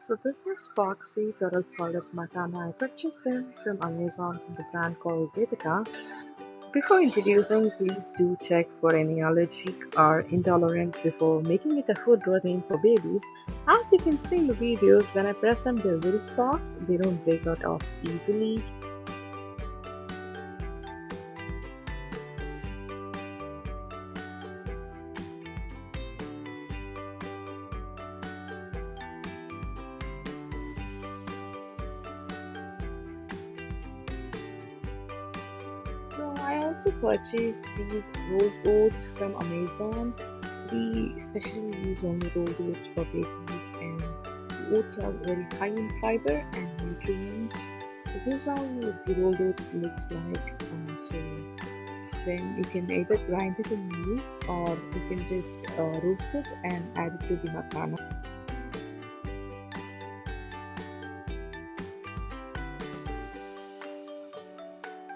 So this is fox seeds, or else called as Makhana. I purchased them from Amazon from the brand called Vedika. Before introducing, please do check for any allergic or intolerance before making it a food routine for babies. As you can see in the videos, when I press them, they're very soft. They don't break out off easily. So I also purchased these rolled oats from Amazon. We especially use only rolled oats for babies, and the oats are very high in fiber and nutrients. So this is how the rolled oats looks like. So then you can either grind it and use, or you can just roast it and add it to the makhana.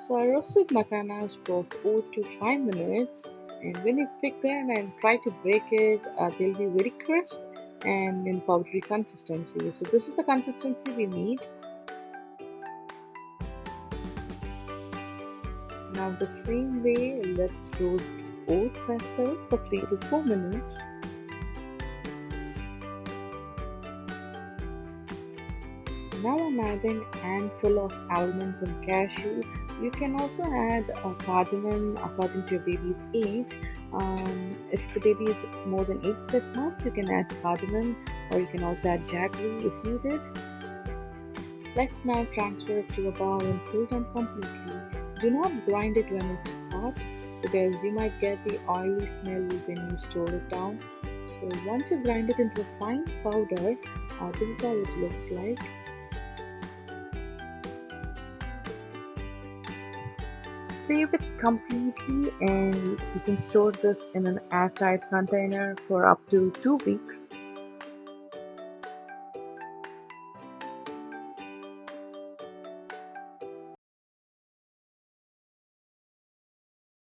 So I roasted macanas for 4 to 5 minutes, and when you pick them and try to break it, they'll be very crisp and in powdery consistency. So this is the consistency we need. Now the same way, let's roast oats as well for 3 to 4 minutes. Now I'm adding a handful of almonds and cashew. You can also add cardamom according to your baby's age. If the baby is more than 8 plus months, you can add cardamom, or you can also add jaggery if needed. Let's now transfer it to a bowl and cool down completely. Do not grind it when it's hot, because you might get the oily smell when you store it down. So once you grind it into a fine powder, this is how it looks like. Save it completely, and you can store this in an airtight container for up to 2 weeks.